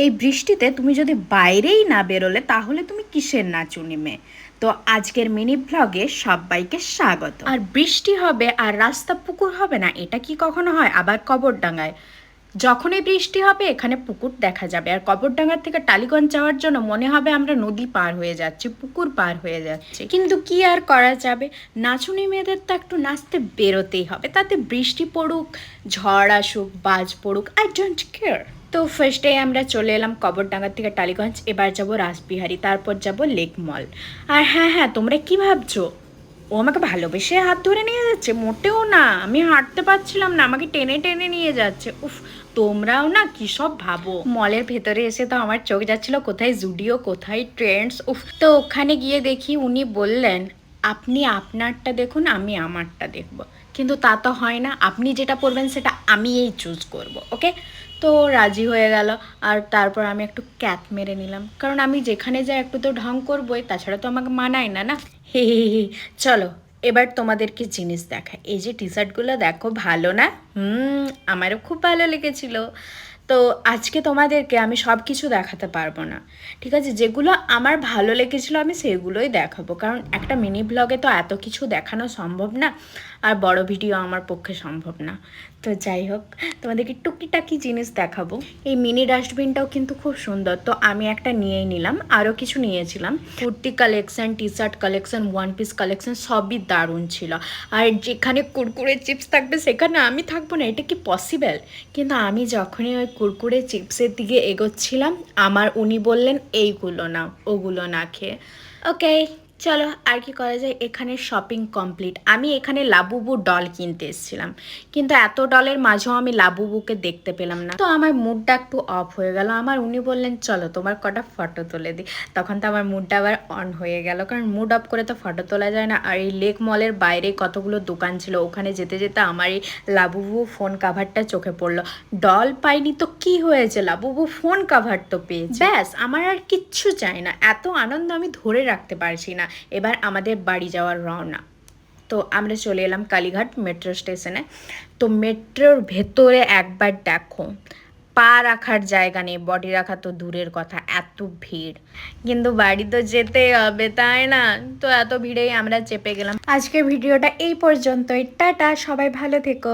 এই বৃষ্টিতে তুমি যদি বাইরেই না বেরোলে তাহলে তুমি কিসের নাচুনি মেয়ে। তো আজকের মিনি ব্লগে সবাইকে স্বাগত। আর বৃষ্টি হবে আর রাস্তা পুকুর হবে না, এটা কি কখনো হয়? আবার কবরডাঙ্গায় যখনই বৃষ্টি হবে এখানে পুকুর দেখা যাবে, আর কবরডাঙ্গার থেকে টালিগঞ্জ যাওয়ার জন্য মনে হবে আমরা নদী পার হয়ে যাচ্ছি, পুকুর পার হয়ে যাচ্ছি। কিন্তু কি আর করা যাবে, নাচুনি মেয়েদের তো একটু নাচতে বেরোতেই হবে, তাতে বৃষ্টি পড়ুক, ঝড় আসুক, বাজ পড়ুক, আই ডোন্ট কেয়ার। তো ফার্স্টে আমরা চলে এলাম কবরডাঙ্গা থেকে টালিগঞ্জ, এবার যাব রাসবিহারী, তারপর যাব লেক মল। আর হ্যাঁ হ্যাঁ, তোমরা কি ভাবছো ও আমাকে ভালোবেসে হাত ধরে নিয়ে যাচ্ছে? মোটেও না, আমি হাঁটতে পারছিলাম না, আমাকে টেনে টেনে নিয়ে যাচ্ছে। উফ, তোমরাও না কি সব ভাবো। মলের ভেতরে এসে তো আমার চোখ যাচ্ছিল কোথায় জুডিও কোথায় ট্রেন্ডস। উফ, তো ওখানে গিয়ে দেখি উনি বললেন আপনি আপনারটা দেখুন, আমি আমারটা দেখব। কিন্তু তা তো হয় না, আপনি যেটা পরবেন সেটা আমিই চুজ করব, ওকে? তো রাজি হয়ে গেল। আর তারপর আমি একটু ক্যাপ মেরে নিলাম, কারণ আমি যেখানে যাই একটু তো ঢং করবোই, তাছাড়া তো আমাকে মানায় না না। হে হে হে। চলো এবার তোমাদেরকে জিনিস দেখাই। এই যে টি শার্টগুলো দেখো, ভালো না? আমারও খুব ভালো লেগেছিল। তো আজকে তোমাদেরকে আমি সব কিছু দেখাতে পারবো না, ঠিক আছে? যেগুলো আমার ভালো লেগেছিলো আমি সেগুলোই দেখাবো, কারণ একটা মিনি ব্লগে তো এত কিছু দেখানো সম্ভব না, আর বড় ভিডিও আমার পক্ষে সম্ভব না। তো যাই হোক, তোমাদেরকে টুকিটাকি জিনিস দেখাবো। এই মিনি ডাস্টবিনটাও কিন্তু খুব সুন্দর, তো আমি একটা নিয়েই নিলাম। আরও কিছু নিয়েছিলাম, kurti collection, T shirt collection, one piece collection, সবই দারুণ ছিল। আর যেখানে কুরকুরে চিপস থাকবে সেখানে আমি থাকবো না, এটা কি পসিবল? কিন্তু আমি যখনই ওই কুরকুরে চিপসের দিকে এগোচ্ছিলাম, আমার উনি বললেন এইগুলো না, ওগুলো না খেয়ে। ওকে, চলো আর কি করা যায়। এখানে শপিং কমপ্লিট। আমি এখানে লাবুবু ডল কিনতে এসেছিলাম, কিন্তু এত ডলের মাঝেও আমি লাবুবুকে দেখতে পেলাম না, তো আমার মুডটা একটু অফ হয়ে গেল। আমার উনি বললেন চলো তোমার কটা ফটো তুলে দিই, তখন তো আমার মুডটা আবার অন হয়ে গেল, কারণ মুড অফ করে তো ফটো তোলা যায় না। আর এই লেক মলের বাইরে কতগুলো দোকান ছিল, ওখানে যেতে যেতে আমার এই লাবুবু ফোন কাভারটা চোখে পড়লো। ডল পাইনি তো কি হয়েছে, লাবুবু ফোন কাভার তো পেয়েছে, ব্যাস আমার আর কিচ্ছু চাই না। এত আনন্দ আমি ধরে রাখতে পারছি না। এবার আমাদের বাড়ি যাওয়ার রওনা। তো আমরা চলে এলাম কালীঘাট মেট্রো স্টেশনে। তো মেট্রোর ভেতরে একবার দেখো, পা রাখার জায়গা নেই, বডি রাখা তো দূরের কথা, এত ভিড়। কিন্তু বাড়ি তো যেতেই হবে, তাই না? তো এত ভিড়েই আমরা চেপে গেলাম। আজকের ভিডিওটা এই পর্যন্তই, টাটা, সবাই ভালো থেকো।